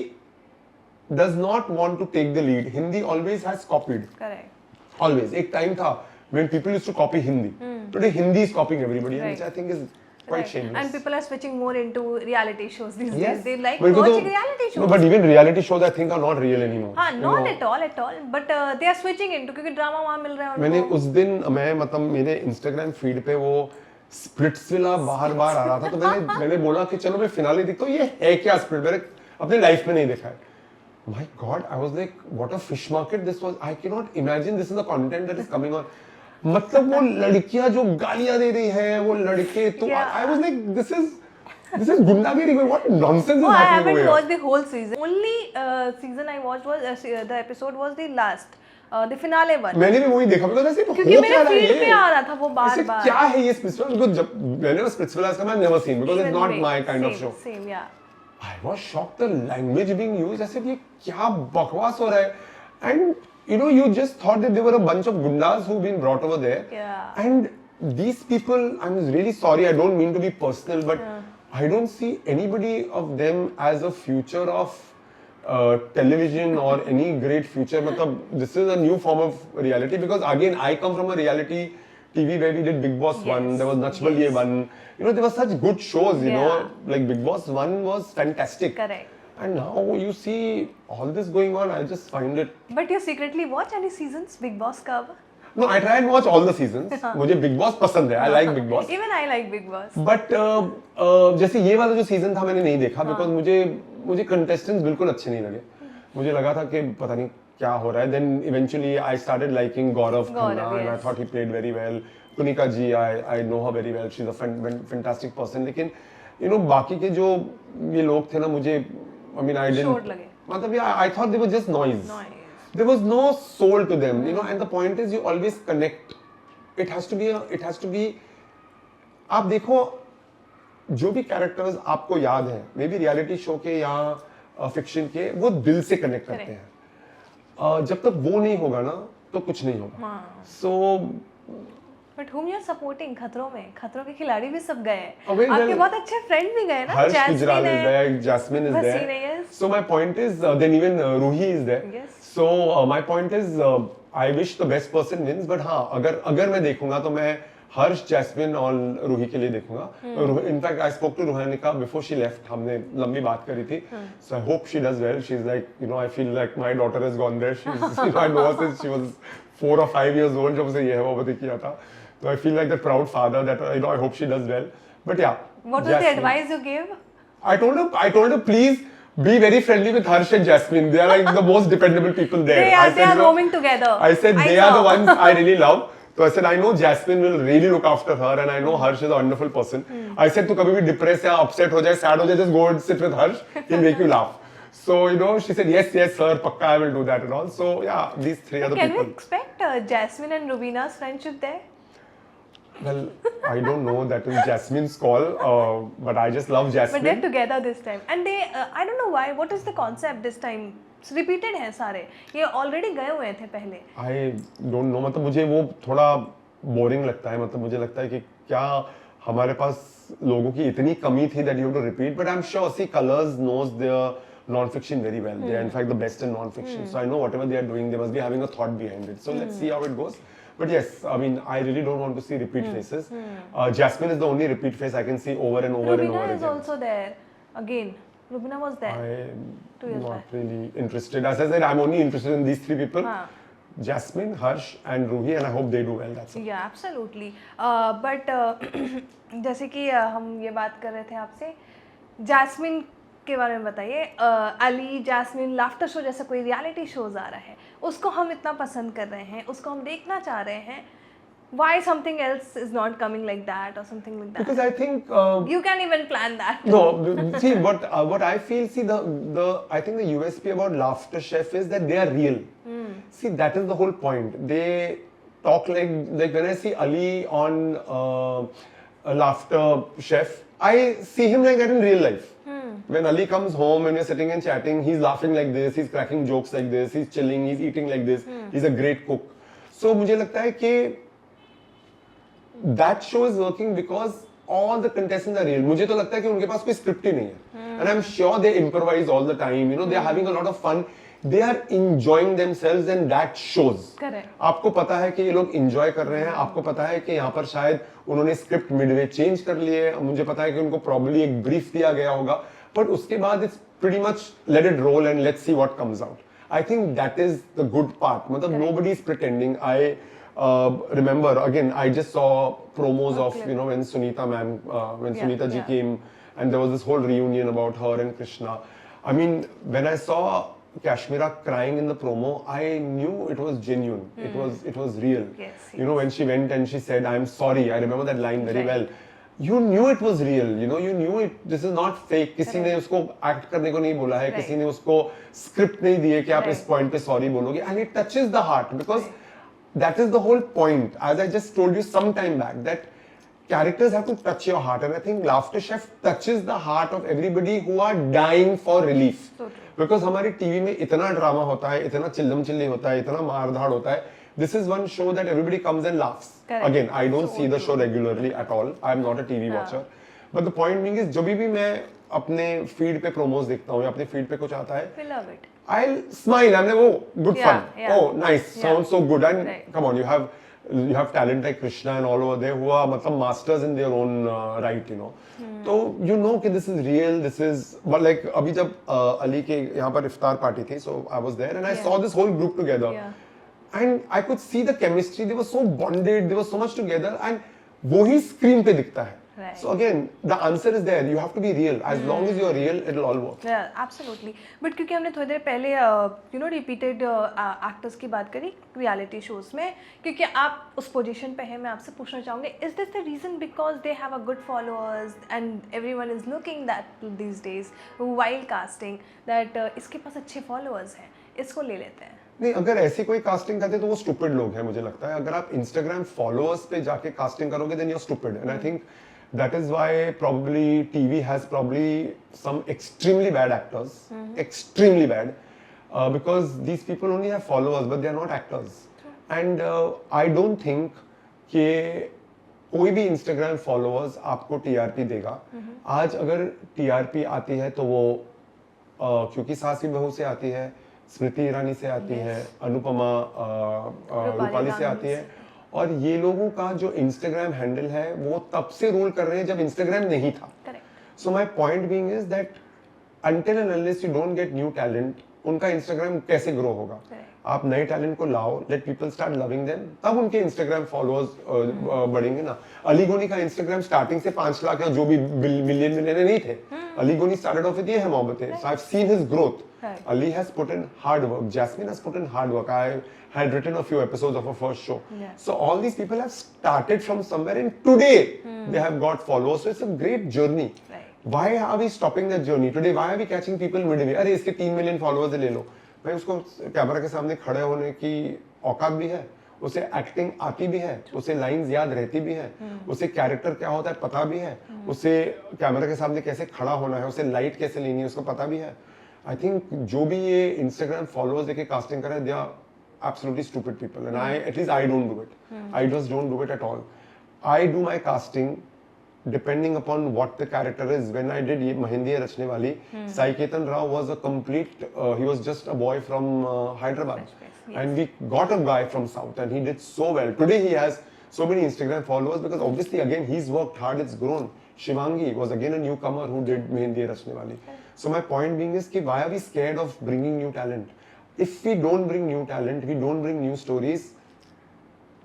[SPEAKER 1] does not want to take the lead. Hindi always has copied.
[SPEAKER 2] Correct.
[SPEAKER 1] Always. एक time था when people used to copy Hindi. Today Hindi is copying everybody, which I think is quite shameless.
[SPEAKER 2] And people are switching more into reality shows these
[SPEAKER 1] Yes.
[SPEAKER 2] days. They like
[SPEAKER 1] But
[SPEAKER 2] watching reality shows.
[SPEAKER 1] No, but even reality shows I think are not real anymore.
[SPEAKER 2] हाँ, not at all. But they are switching into क्योंकि drama वहाँ मिल रहा है उनको.
[SPEAKER 1] मैंने उस दिन मतलब मेरे Instagram feed पे वो स्प्लिट्सविला बार आ रहा था, तो मैंने बोला कि चलो मैं फिनाले देखता हूँ. ये है क्या स्प्लिट? मैंने अपने लाइफ में नहीं देखा है. My God, I was like, what a fish market this was. I cannot imagine this is the content that is coming on. मतलब वो लड़कियां जो गालियां दे रही है, वो लड़के तो I was like, this is गुंडागिरी. What nonsense is happening over here?
[SPEAKER 2] I haven't watched the whole season. Only season I watched was the episode was the last, the finale one.
[SPEAKER 1] मैंने भी वही देखा because ऐसे
[SPEAKER 2] क्योंकि मेरे feed पे आ रहा था वो बार.
[SPEAKER 1] क्या है ये स्प्लिट्सविला? Because जब मैंने स्प्लिट्सविला का मैं never seen because it's not my kind of show.
[SPEAKER 2] Same, yeah.
[SPEAKER 1] I was shocked the language being used. ऐसे ये क्या बकवास हो रहा है? And you know, you just thought that there were a bunch of gundas who've been brought over there.
[SPEAKER 2] Yeah.
[SPEAKER 1] And these people, I'm really sorry, I don't mean to be personal, but I don't see anybody of them as a future of television or any great future. मतलब this is a new form of reality because again, I come from a reality TV where we did Big Boss 1, there was Nach Baliye 1. You know, there were such good shows, you know, like Big Boss 1 was fantastic.
[SPEAKER 2] Correct.
[SPEAKER 1] And now you see all this going on, I just find it.
[SPEAKER 2] But you secretly watch any seasons Big Boss का?
[SPEAKER 1] No, I try and watch all the seasons. मुझे Big Boss पसंद है, I like Big Boss.
[SPEAKER 2] Even I like Big Boss.
[SPEAKER 1] But जैसे ये वाला जो season था मैंने नहीं देखा because मुझे contestants बिल्कुल अच्छे नहीं लगे. मुझे लगा था कि पता नहीं क्या हो रहा है. Then eventually I started liking Gaurav Khanna, and I
[SPEAKER 2] yes.
[SPEAKER 1] thought he played very well. Kunika ji, I know her very well. She's a fantastic person. लेकिन you know बाकी के जो ये लोग थे ना, मुझे I mean I didn't.
[SPEAKER 2] Short लगे.
[SPEAKER 1] मतलब yeah, I thought they were just noise.
[SPEAKER 2] Noise.
[SPEAKER 1] There was no soul to them, you know. And the point is, you always connect. It has to be. आप देखो, जो भी characters आपको याद है, may be reality show के या fiction के, वो दिल से कनेक्ट करते हैं. जब तक वो नहीं होगा ना, तो कुछ नहीं होगा. So
[SPEAKER 2] but whom you are supporting खतरों में, खतरों के खिलाड़ी भी सब गए हैं.
[SPEAKER 1] Oh, well,
[SPEAKER 2] आपके बहुत अच्छे फ्रेंड भी गए ना.
[SPEAKER 1] Harsh Gujral is there, Jasmine is
[SPEAKER 2] Vaseem
[SPEAKER 1] there.
[SPEAKER 2] yes.
[SPEAKER 1] So my point is, then even Ruhi is there.
[SPEAKER 2] Yes.
[SPEAKER 1] So my point is, I wish the best person wins. But हाँ, अगर मैं देखूंगा तो मैं हर्ष, jasmine और रूही के लिए देखूंगा. In fact I spoke to Ruhanika before she left. हमने लंबी बात करी थी. So I hope she does well. She is like, you know, I feel like my daughter has gone there. She is, you know, I know since she was 4 or 5 years old जब उसे ये है वो बता किया था. So I feel like the proud father that, you know, I hope she does well. But yeah.
[SPEAKER 2] What was the advice you gave?
[SPEAKER 1] I told her please be very friendly with Harsh and Jasmine. They are like the most dependable people there.
[SPEAKER 2] They are roaming together.
[SPEAKER 1] I said they are the ones I really love. So I said I know Jasmine will really look after her, and I know Harsh is a wonderful person. I said तू कभी भी depressed या upset हो जाए, sad हो जाए, just go and sit with Harsh. He'll make you laugh. So you know, she said yes sir, pakka I will do that and all. So yeah, these three are the
[SPEAKER 2] Can
[SPEAKER 1] people.
[SPEAKER 2] we expect Jasmine and Rubina's friendship there?
[SPEAKER 1] Well, I don't know. That is Jasmine's call, but I just love Jasmine.
[SPEAKER 2] But they're together this time, and they I don't know why. What is the concept this time? Repeated हैं सारे. ये already गए हुए थे पहले.
[SPEAKER 1] I don't know. मतलब मुझे वो थोड़ा boring लगता है. मतलब मुझे लगता है कि क्या हमारे पास लोगों की इतनी कमी थी that you have to repeat. But I'm sure, see, Colors knows their non-fiction very well. They are in fact the best in non-fiction. So I know whatever they are doing, they must be having a thought behind it. So let's see how it goes. But yes, I mean, I really don't want to see repeat faces. Jasmine is the only repeat face I can see over and over and over
[SPEAKER 2] Rubina is
[SPEAKER 1] again.
[SPEAKER 2] also there again. Rubina was there.
[SPEAKER 1] I'm not really interested. As I said, I'm only interested in these three people. Jasmine, Harsh and Ruhi, and I hope they do well. That's it.
[SPEAKER 2] Yeah, absolutely. But जैसे कि हम ये बात कर रहे थे आपसे, jasmine के बारे में बताइए. अली, जैस्मिन, लाफ्टर शो जैसा कोई रियलिटी शोज आ रहा है, उसको हम इतना पसंद कर रहे हैं, उसको हम देखना चाह रहे हैं. Why something else is not coming like that or something like that?
[SPEAKER 1] Because I think
[SPEAKER 2] you can even plan that.
[SPEAKER 1] no. See what I feel. See I think the USP about Laughter Chef is that they are real. See, that is the whole point. They talk like when I see Ali on Laughter Chef, I see him like that in real life. When Ali comes home and we're sitting and chatting, he's laughing like this, he's cracking jokes like this, he's chilling, he's eating like this, he's a great cook. So मुझे लगता है कि that show is working because all the contestants are real. मुझे तो लगता है कि उनके पास कोई script ही नहीं है. And I'm sure they improvise all the time. You know, they are having a lot of fun. They are enjoying themselves and that shows.
[SPEAKER 2] Correct.
[SPEAKER 1] आपको पता है कि ये लोग enjoy कर रहे हैं. आपको पता है कि यहाँ पर शायद उन्होंने script midway change कर लिए. मुझे पता है कि उनको probably एक brief दिया गया होगा. But उसके बाद it's pretty much let it roll and let's see what comes out. I think that is the good part. मतलब nobody is pretending. I remember again, I just saw promos of, you know, when Sunita ma'am, when Sunita ji came, and there was this whole reunion about her and Krishna. I mean, when I saw Kashmira crying in the promo, I knew it was genuine. It was real.
[SPEAKER 2] Yes,
[SPEAKER 1] you know, when she went and she said, "I'm sorry." I remember that line very well. You knew it was real. You know, you knew it. This is not fake. किसी ने उसको act करने को नहीं बोला है. किसी ने उसको script नहीं दिए कि आप इस point पे sorry बोलोगे. And it touches the heart because that is the whole point. As I just told you some time back, that characters have to touch your heart, and I think Laughter Chef touches the heart of everybody who are dying for relief.
[SPEAKER 2] So true.
[SPEAKER 1] Because हमारी TV में इतना drama होता है, इतना चिल्लम chilli होता है, इतना मारधाड़ होता है. This is one show that everybody comes and laughs.
[SPEAKER 2] Correct.
[SPEAKER 1] Again, I don't see the show regularly at all. I am not a TV watcher. But the point being is, जब भी मैं अपने feed पे promos देखता हूँ या अपने feed पे कुछ आता है,
[SPEAKER 2] We love it.
[SPEAKER 1] I'll smile. I'm like, oh, good
[SPEAKER 2] Yeah,
[SPEAKER 1] fun.
[SPEAKER 2] yeah.
[SPEAKER 1] Oh, nice. Sounds so good. And
[SPEAKER 2] Right.
[SPEAKER 1] come on, you have talent like Krishna and all over there who are मतलब masters in their own right, you know. तो you know कि this is real. This is but like अभी जब अली के यहाँ पर इफ्तार party थी, so I was there and I saw this whole group together.
[SPEAKER 2] Yeah.
[SPEAKER 1] And I could see the chemistry. They were so bonded. They were so much together. And वो ही screen पे दिखता है.
[SPEAKER 2] Right.
[SPEAKER 1] So again, the answer is there. You have to be real. As long as you're real, it'll all work.
[SPEAKER 2] Absolutely but क्योंकि हमने थोड़ी देर पहले repeated actors की बात करी रियलिटी शोज में, क्योंकि आप उस पोजीशन पे हैं, मैं आपसे पूछना चाहूँगी is this the reason because they have a good followers and everyone is looking that these days wild casting that इसके पास अच्छे फॉलोअर्स हैं, इसको ले लेते हैं?
[SPEAKER 1] नहीं, अगर ऐसी कोई कास्टिंग करते तो वो स्टूपिड लोग हैं, मुझे लगता है. अगर आप इंस्टाग्राम फॉलोअर्स पे जाके कास्टिंग करोगे then you are stupid. And I think that is why probably TV has probably some extremely bad actors, extremely bad, because these people only have followers but they are not actors. And I don't think कि कोई भी Instagram followers आपको TRP देगा. आज अगर TRP आती है तो वो क्योंकि सास की बहू से आती है, स्मृति ईरानी से आती है, अनुपमा रूपाली से आती है, और ये लोगों का जो इंस्टाग्राम हैंडल है वो तब से रूल कर रहे हैं जब इंस्टाग्राम नहीं था. So my point being is that until and unless you don't get new talent, उनका इंस्टाग्राम कैसे ग्रो होगा? आप नए टैलेंट को लाओ, let people start loving them, तब उनके इंस्टाग्राम फॉलोअर्स बढ़ेंगे ना. अली गोनी का इंस्टाग्राम स्टार्टिंग से 5 लाख या जो भी मिलियन नहीं थे. अली गोनी started off with Yeh Hai Mohabbatein. So I have seen his growth. Ali has put in hard work. Jasmine has put in hard work. I had written a few episodes of her first show. So all these people have started from somewhere, and today they have got followers. So it's a great journey. Why are we stopping that journey today? Why are we catching people midway? अरे इसके 3 million followers ले लो. भाई उसको camera के सामने खड़े होने की औकात भी है, उसे एक्टिंग आती भी है, उसे लाइंस याद रहती भी है, उसे कैरेक्टर क्या होता है पता भी है, उसे कैमरा के सामने कैसे खड़ा होना है, उसे लाइट कैसे लेनी है उसको पता भी है. I think जो भी ये Instagram followers देके casting कर रहे हैं, they are absolutely stupid people, and at least I don't do it. I just don't do it at all. I do my casting depending upon what the character is. When I did ये मेहंदी रचने वाली, Sai Ketan Rao was a complete, he was just a boy from Hyderabad, and we got a guy from South, and he did so well. Today he has so many Instagram followers because obviously again he's worked hard, it's grown. Shivangi was again a newcomer who did mehndi रचने वाली. So my point being is कि why are we scared of bringing new talent? If we don't bring new talent, we don't bring new stories,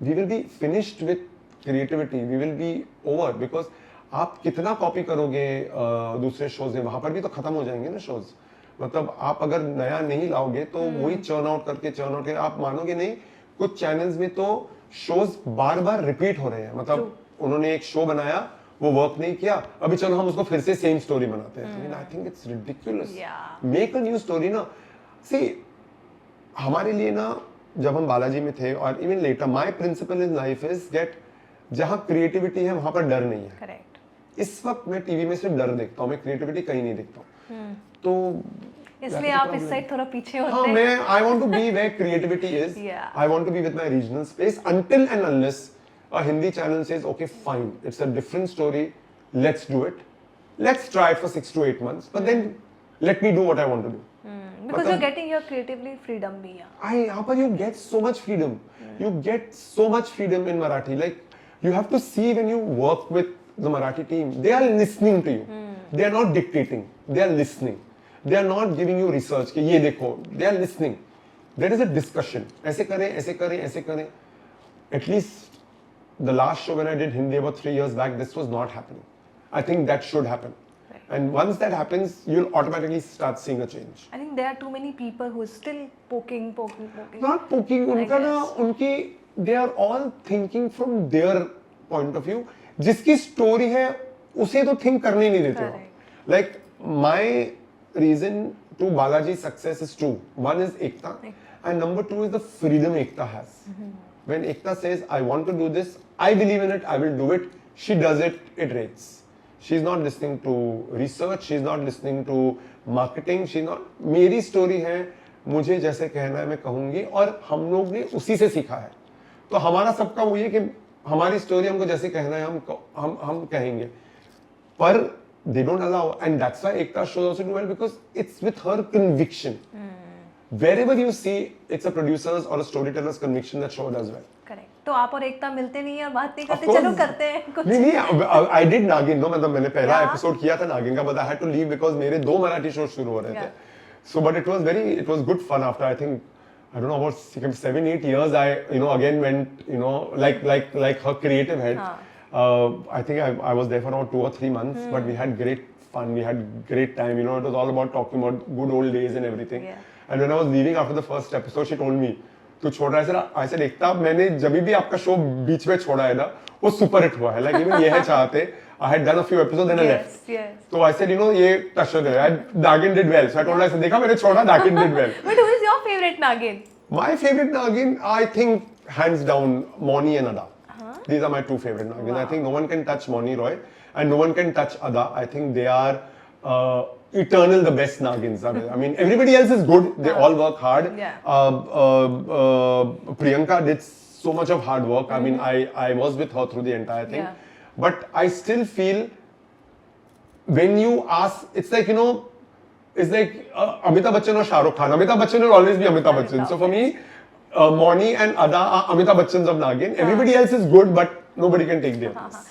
[SPEAKER 1] we will be finished with creativity. We will be over because आप कितना copy करोगे दूसरे shows में, वहां पर भी तो खत्म हो जाएंगे ना शोज. मतलब आप अगर नया नहीं लाओगे तो वही चर्न आउट करके आप मानोगे नहीं, कुछ चैनल्स में तो शोज बार बार रिपीट हो रहे हैं. मतलब उन्होंने एक शो बनाया, वो वर्क नहीं किया, अभी चलो हम उसको फिर से सेम स्टोरी बनाते हैं. I think it's ridiculous. Make a new story ना. सी हमारे लिए ना, जब हम बालाजी में थे और even later, my principle in life is get, जहां क्रिएटिविटी है वहां पर डर नहीं है.
[SPEAKER 2] करेक्ट.
[SPEAKER 1] इस वक्त मैं टीवी में सिर्फ डर देखता हूँ, मैं क्रिएटिविटी कहीं नहीं देखता हूँ. तो
[SPEAKER 2] इसलिए आप इस साइड थोड़ा पीछे होते हैं.
[SPEAKER 1] हाँ, मैं I want to be where creativity is. I want to be with my regional space until and unless a Hindi channel says, okay, fine, it's a different story, let's do it. Let's try it for 6 to 8 months, but then let me do what I want to do.
[SPEAKER 2] Because you're getting your creatively freedom bhi.
[SPEAKER 1] How about you get so much freedom? You get so much freedom in Marathi. Like, you have to see when you work with the Marathi team, they are listening to you. They are not dictating. They are listening. They are not giving you research कि ये देखो. They are listening. There is a discussion. ऐसे करें, ऐसे करें, ऐसे करें. At least the last show when I did Hindi about 3 years back, this was not happening. I think that should happen. And once that happens, you'll automatically start seeing a change.
[SPEAKER 2] I think there are too many people who are still poking.
[SPEAKER 1] Not poking. उनका ना, उनकी, they are all thinking from their point of view. जिसकी story है, उसे तो think करने ही नहीं देते हो. Like my reason to Balaji's success is two. One is Ekta, and number two is the freedom Ekta has. When Ekta says, I want to do this, I believe in it, I will do it, she does it, it rates. She's not listening to research, she's not listening to marketing, she's not, मेरी story है, मुझे जैसे कहना है मैं कहूंगी, और हम लोग ने उसी से सीखा है. तो हमारा सबका वही है कि हमारी story हमको जैसे कहना है हम कहेंगे. पर they don't allow, and that's why Ekta shows also do well, because it's with her conviction. Wherever you see, it's a producer's or a storyteller's conviction that show does well.
[SPEAKER 2] Correct. तो आप और एकता मिलते नहीं है और बात नहीं करते, चलो करते हैं कुछ.
[SPEAKER 1] नहीं, I did नागिन, no, मतलब मैंने पहला एपिसोड किया था नागिन का, but I had to leave because मेरे 2 मराठी शो शुरू हो रहे थे. So, but it was good fun after, I think, I don't know, about 7-8 years, I, again went, like her creative head, I think I was there for around 2 or 3 months, but we had great fun. We had great time. You know, it was all about talking about good old days and everything.
[SPEAKER 2] Yeah.
[SPEAKER 1] And when I was leaving after the first episode, she told me, "तू छोड़ रहा है?" I said, "एकता, मैंने जब भी आपका show बीच में छोड़ा है ना, वो सुपर हिट हुआ है. Like even ये है चाहते. I had done a few episodes and I left.
[SPEAKER 2] Yes.
[SPEAKER 1] So I said, you know, ये टशन है. Nagin did well. So I told her, I said, देखा मैंने छोड़ा, Nagin did well.
[SPEAKER 2] But who is your favorite Nagin?
[SPEAKER 1] My favorite Nagin, I think, hands down, Moni and Ada. These are my two favorite Nagins.
[SPEAKER 2] Wow.
[SPEAKER 1] I think no one can touch Moni Roy and no one can touch Ada. I think they are eternal, the best Nagins. I mean, everybody else is good. They all work hard.
[SPEAKER 2] Yeah.
[SPEAKER 1] Priyanka did so much of hard work. I mean, I was with her through the entire thing.
[SPEAKER 2] Yeah.
[SPEAKER 1] But I still feel when you ask, it's like, you know, it's like Amitabh Bachchan or Shah Rukh Khan. Amitabh Bachchan will always be Amitabh Bachchan. So for me, Moni and Ada are Amitabh Bachchans of Nagin. Everybody else is good, but nobody can take their place.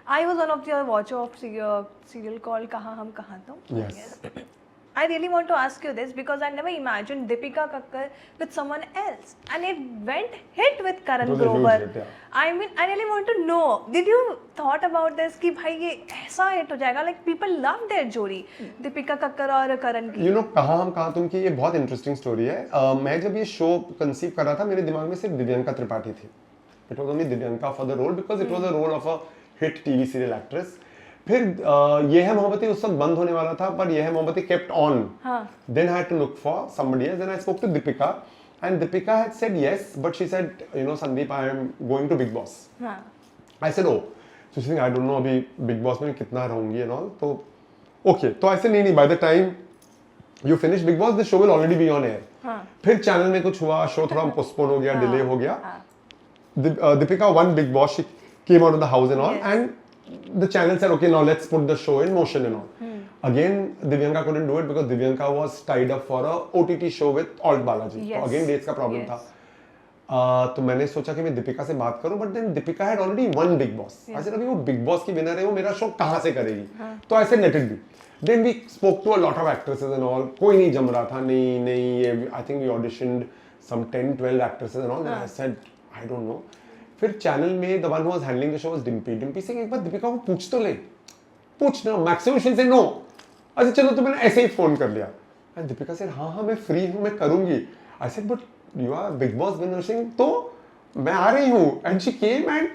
[SPEAKER 2] I was one of the watcher of serial called Kaha Hum Kaha Tum.
[SPEAKER 1] Yes.
[SPEAKER 2] I really want to ask you this because I never imagined Deepika Kakkar with someone else, and it went hit with Karan
[SPEAKER 1] It was a huge
[SPEAKER 2] Grover.
[SPEAKER 1] hit, yeah.
[SPEAKER 2] I mean, I really want to know. Did you thought about this कि भाई ये ऐसा hit हो जाएगा? Like people love their जोड़ी, Deepika Kakkar और Karan की.
[SPEAKER 1] You know, कहाँ हम कहाँ तुम की ये बहुत इंटरेस्टिंग स्टोरी है. मैं जब ये शो कंसीव कर रहा था, मेरे दिमाग में सिर्फ दिव्यांका त्रिपाठी थी. It was only Divyanka for the role because it was a role of a hit TV serial actress. फिर ये है मोहब्बतें उस वक्त बंद होने वाला था, पर Yeh Hai Mohabbatein kept on. Then I had to look for somebody else. Then I spoke to Deepika, and Deepika had said yes, but she said, you know, Sandeep, I am going to Big Boss. I said, oh. So she said, I don't know अभी Big Boss में कितना रहूंगी and all. तो okay. तो I said नहीं. By the time you finish Big Boss, the show will already be on air. फिर channel में कुछ हुआ, शो थोड़ा postpone हो गया, delay हो गया. Deepika won Big Boss. She came out of the house and all, and the channel said, okay, now let's put the show in motion and all. Again, Divyanka couldn't do it because Divyanka was tied up for a OTT show with Alt Balaji.
[SPEAKER 2] Yes.
[SPEAKER 1] So again, dates का problem
[SPEAKER 2] Yes.
[SPEAKER 1] था. तो मैंने सोचा कि मैं दीपिका से बात करूं, but then Deepika had already won Big Boss. I said, अभी वो Big Boss की winner है, वो मेरा शो कहाँ से करेगी? तो I said, let it be. Then we spoke to a lot of actresses and all. कोई नहीं जम रहा था, नहीं ये. I think we auditioned some 10-12 actresses and all. And I said, I don't know. फिर चैनल में the one who was handling the show was Dimpy. Dimpy से एक बार दीपिका को पूछ तो ले, पूछ ना. मैक्सिमम शी से नो. अच्छा चलो, तो मैंने ऐसे ही फोन कर लिया. एंड दीपिका से हाँ मैं फ्री हूँ, मैं करूँगी. I said but you are Bigg Boss winner Singh, तो मैं आ रही हूँ. And she came and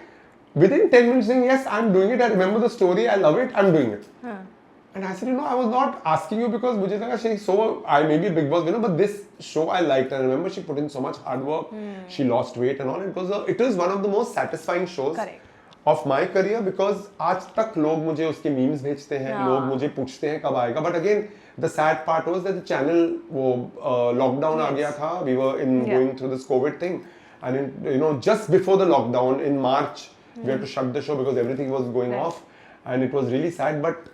[SPEAKER 1] within 10 minutes saying yes, I'm doing it, I remember the story, I love it, I'm doing it. And I said, you know, I was not asking you because मुझे लगा I may be a Big Boss winner, but this show I liked. I remember she put in so much hard work. She lost weight and all. It is one of the most satisfying shows of my career because आज तक लोग मुझे उसके memes भेजते हैं, लोग मुझे पूछते हैं कब आएगा. But again, the sad part was that the channel वो lockdown आ गया था. We were going through this COVID thing, and just before the lockdown in March, we had to shut the show because everything was going off, and it was really sad. But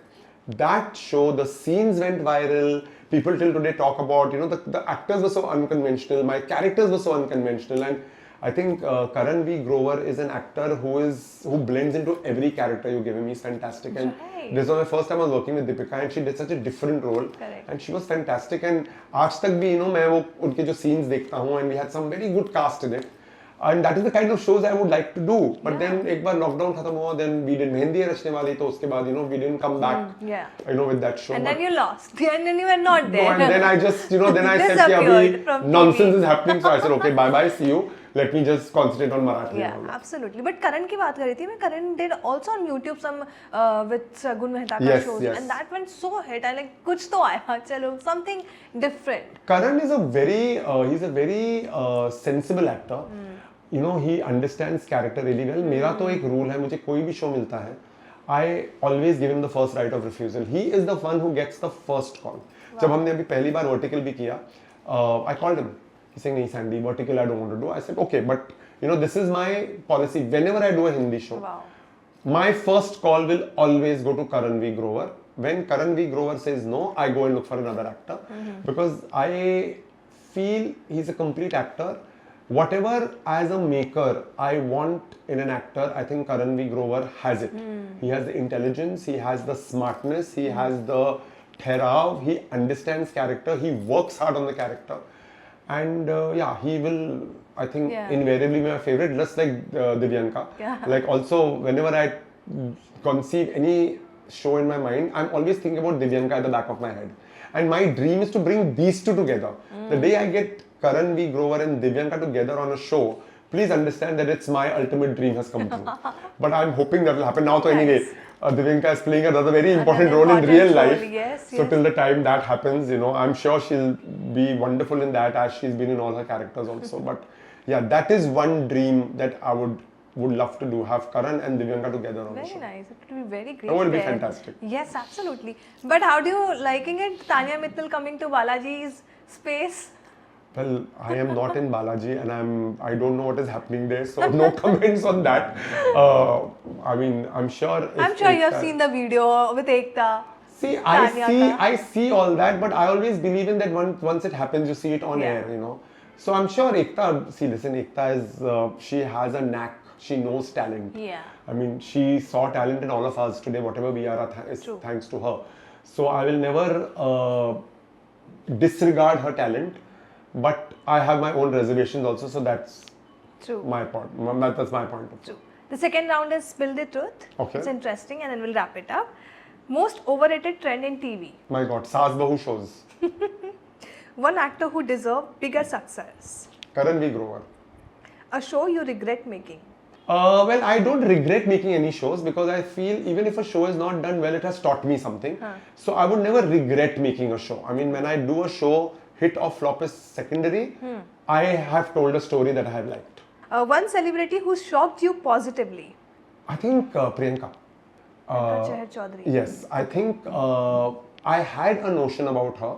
[SPEAKER 1] that show, the scenes went viral. People till today talk about, the actors were so unconventional. My characters were so unconventional, and I think Karan V. Grover is an actor who blends into every character you give him. He's fantastic, and this was the first time I was working with Deepika, and she did such a different role, and she was fantastic. And आज तक भी मैं वो उनके जो scenes देखता हूँ, and we had some very good cast in it. And that is the kind of shows I would like to do. But then एक बार lockdown खत्म हुआ, then we did मेहंदी रचने वाली, तो उसके बाद we didn't come back, with that show.
[SPEAKER 2] And then you lost, and then you were not there.
[SPEAKER 1] No, and then I just, then I said कि अभी nonsense is happening, so I said okay, bye bye, see you. Let me just concentrate on Marathi.
[SPEAKER 2] Yeah, absolutely. But Karan की बात कर रही थी मैं. Karan did also on YouTube some with Gun Mehta ka shows, and that went so hit. I like कुछ तो आया, चलो something different.
[SPEAKER 1] Karan is he's a very sensible actor. He understands character really well. मेरा तो एक rule है, मुझे कोई भी show मिलता है, I always give him the first right of refusal. He is the one who gets the first call. जब हमने अभी पहली बार Vertical भी किया, I called him. He's saying, "नहीं Sandy, Vertical I don't want to do." I said, "Okay, but this is my policy. Whenever I do a Hindi show, my first call will always go to Karan V. Grover. When Karan V. Grover says no, I go and look for another actor because I feel he's a complete actor. Whatever as a maker I want in an actor, I think Karan V. Grover has it. He has the intelligence, he has the smartness, he has the therav, he understands character, he works hard on the character. And he will, I think, invariably be my favorite, just like Divyanka. Like also, whenever I conceive any show in my mind, I'm always thinking about Divyanka at the back of my head. And my dream is to bring these two together. The day I get Karan V. Grover and Divyanka together on a show, please understand that it's my ultimate dream has come true. But I'm hoping that will happen now. So anyway, Divyanka is playing another very important role in real life.
[SPEAKER 2] Yes,
[SPEAKER 1] so till the time that happens, I'm sure she'll be wonderful in that, as she's been in all her characters also. But yeah, that is one dream that I would love to do, have Karan and Divyanka together on the show.
[SPEAKER 2] Very nice. It will be very great.
[SPEAKER 1] That will be
[SPEAKER 2] there.
[SPEAKER 1] fantastic.
[SPEAKER 2] Yes, absolutely. But how do you liking it? Tanya Mittal coming to Balaji's space?
[SPEAKER 1] Well, I am not in Balaji and I don't know what is happening there, so no comments on that. I mean, I'm sure.
[SPEAKER 2] I'm sure you have seen the video with Ekta.
[SPEAKER 1] See,
[SPEAKER 2] Tanya
[SPEAKER 1] I see all that, but I always believe in that once it happens, you see it on air, So I'm sure Ekta, listen, Ekta is, she has a knack. She knows talent.
[SPEAKER 2] Yeah.
[SPEAKER 1] I mean, she saw talent in all of us today. Whatever we are, is thanks to her. So I will never disregard her talent, but I have my own reservations also. So that's my point. That's my point of view.
[SPEAKER 2] True. The second round is Spill the Truth.
[SPEAKER 1] Okay.
[SPEAKER 2] It's interesting, and then we'll wrap it up. Most overrated trend in TV.
[SPEAKER 1] My God, Saas Bahu shows.
[SPEAKER 2] One actor who deserved bigger success.
[SPEAKER 1] Karan V. Grover.
[SPEAKER 2] A show you regret making.
[SPEAKER 1] Well, I don't regret making any shows because I feel even if a show is not done well, it has taught me something. So I would never regret making a show. I mean, when I do a show, hit or flop is secondary. I have told a story that I have liked.
[SPEAKER 2] One celebrity who shocked you positively.
[SPEAKER 1] I think Priyanka.
[SPEAKER 2] Chahar Chaudhary.
[SPEAKER 1] Yes, I think I had a notion about her,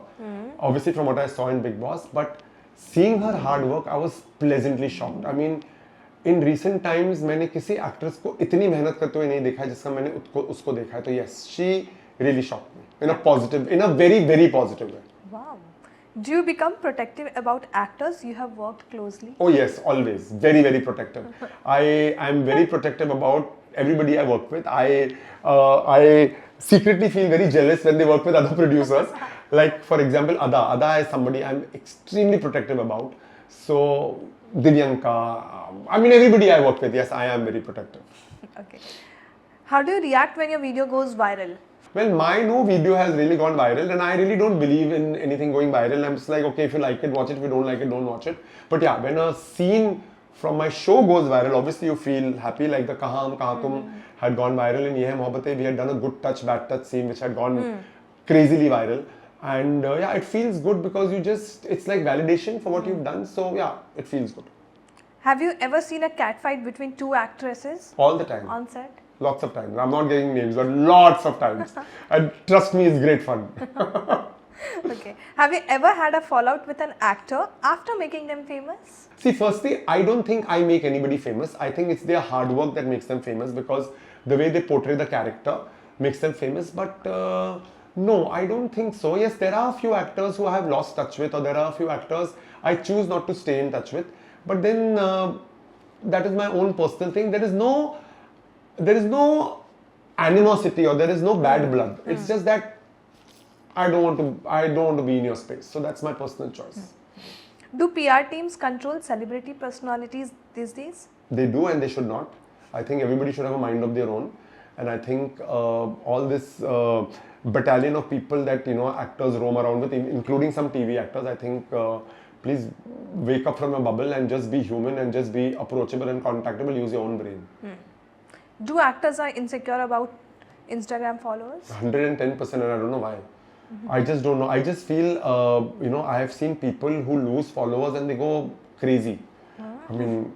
[SPEAKER 1] obviously from what I saw in Bigg Boss, but seeing her hard work, I was pleasantly shocked. I mean, in recent times, मैंने किसी actress को इतनी मेहनत करते हुए नहीं देखा जिसका मैंने उसको देखा है. तो yes, she really shocked me in a positive, in a very, very positive way.
[SPEAKER 2] Wow. Do you become protective about actors you have worked closely?
[SPEAKER 1] Oh yes, always. Very, very protective. I am very protective about everybody I work with. I secretly feel very jealous when they work with other producers. Like for example, Ada. Ada is somebody I'm extremely protective about. So Divyanka, I mean everybody I work with, yes, I am very protective.
[SPEAKER 2] Okay. How do you react when your video goes viral?
[SPEAKER 1] Well, my no video has really gone viral and I really don't believe in anything going viral. I'm just like, okay, if you like it, watch it. If you don't like it, don't watch it. But yeah, when a scene from my show goes viral, obviously you feel happy, like the Kaha Tum had gone viral in Ye Hai Mohabbatein. We had done a good touch, bad touch scene which had gone crazily viral. And yeah, it feels good because it's like validation for what you've done. So yeah, it feels good.
[SPEAKER 2] Have you ever seen a catfight between two actresses?
[SPEAKER 1] All the time.
[SPEAKER 2] On set?
[SPEAKER 1] Lots of times. I'm not getting names, but lots of times. And trust me, it's great fun.
[SPEAKER 2] Okay. Have you ever had a fallout with an actor after making them famous?
[SPEAKER 1] See, firstly, I don't think I make anybody famous. I think it's their hard work that makes them famous because the way they portray the character makes them famous. But no, I don't think so. Yes, there are a few actors who I have lost touch with, or there are a few actors I choose not to stay in touch with. But then that is my own personal thing. There is no animosity or there is no bad blood. It's just that I don't want to be in your space. So that's my personal choice.
[SPEAKER 2] Do PR teams control celebrity personalities these days?
[SPEAKER 1] They do and they should not. I think everybody should have a mind of their own. And I think all this battalion of people that actors roam around with, including some TV actors, I think please wake up from your bubble and just be human and just be approachable and contactable. Use your own brain.
[SPEAKER 2] Do actors are insecure about Instagram followers?
[SPEAKER 1] 110%, and I don't know why. I just don't know. I just feel, I have seen people who lose followers and they go crazy. I mean,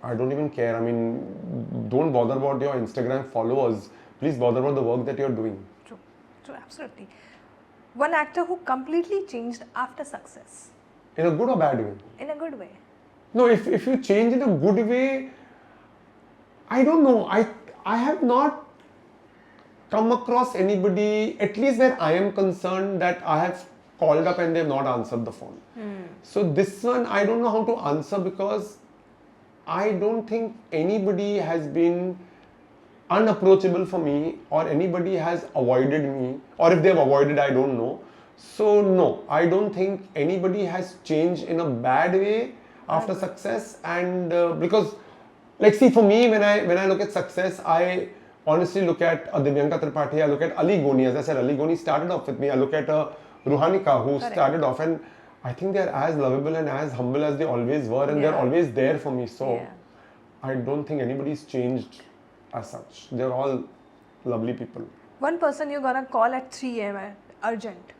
[SPEAKER 1] I don't even care. I mean, don't bother about your Instagram followers. Please bother about the work that you're doing.
[SPEAKER 2] True, absolutely. One actor who completely changed after success.
[SPEAKER 1] In a good or bad way?
[SPEAKER 2] In a good way.
[SPEAKER 1] No, if you change in a good way, I don't know. I have not come across anybody, at least where I am concerned, that I have called up and they have not answered the phone. So this one, I don't know how to answer because I don't think anybody has been unapproachable for me or anybody has avoided me, or if they have avoided, I don't know. So no, I don't think anybody has changed in a bad way after success. And because, like, see, for me, when I look at success, I honestly look at Divyanka Tripathi, I look at Ali Goni. As I said, Ali Goni started off with me. I look at Ruhanika, who started off, and I think they're as lovable and as humble as they always were, and they're always there for me. So I don't think anybody's changed as such. They're all lovely people.
[SPEAKER 2] One person you're gonna call at 3 a.m. urgent.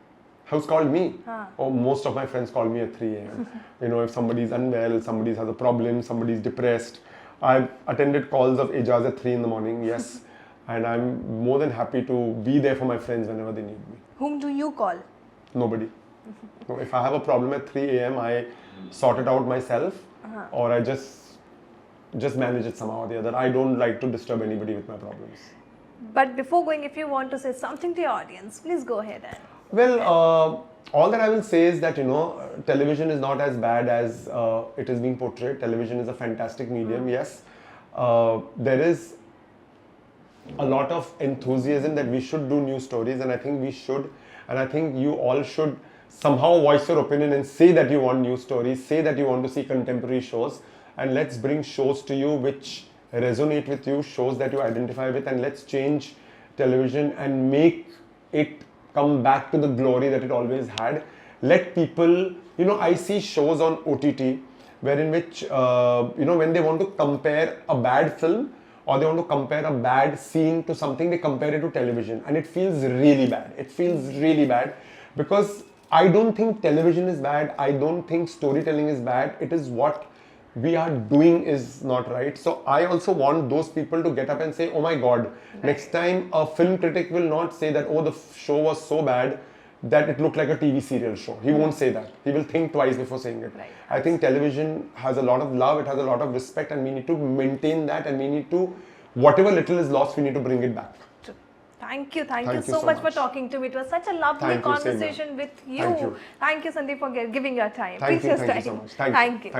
[SPEAKER 1] Who's called me? Oh, most of my friends call me at 3 a.m. You know, if somebody's unwell, somebody has a problem, somebody's depressed. I've attended calls of Ijaz at 3 in the morning, yes. And I'm more than happy to be there for my friends whenever they need me.
[SPEAKER 2] Whom do you call?
[SPEAKER 1] Nobody. No, if I have a problem at 3 a.m., I sort it out myself, or I just manage it somehow or the other. I don't like to disturb anybody with my problems.
[SPEAKER 2] But before going, if you want to say something to your audience, please go ahead and.
[SPEAKER 1] Well, all that I will say is that, you know, television is not as bad as it is being portrayed. Television is a fantastic medium, yes. There is a lot of enthusiasm that we should do new stories, and I think we should, and I think you all should somehow voice your opinion and say that you want new stories, say that you want to see contemporary shows, and let's bring shows to you which resonate with you, shows that you identify with, and let's change television and make it come back to the glory that it always had. Let people, you know, I see shows on OTT wherein which, you know, when they want to compare a bad film or they want to compare a bad scene to something, they compare it to television, and it feels really bad. It feels really bad because I don't think television is bad. I don't think storytelling is bad. It is what we are doing is not right. So I also want those people to get up and say, oh my God, next time a film critic will not say that, oh, the show was so bad that it looked like a TV serial show. He won't say that. He will think twice before saying it.
[SPEAKER 2] Right.
[SPEAKER 1] I think television has a lot of love, it has a lot of respect, and we need to maintain that, and we need to, whatever little is lost, we need to bring it back.
[SPEAKER 2] Thank you so much for talking to me. It was such a lovely conversation with you.
[SPEAKER 1] Thank you.
[SPEAKER 2] Thank you, Sandeep, for giving your time.
[SPEAKER 1] Thank you
[SPEAKER 2] Precious time.
[SPEAKER 1] so much. Thank you.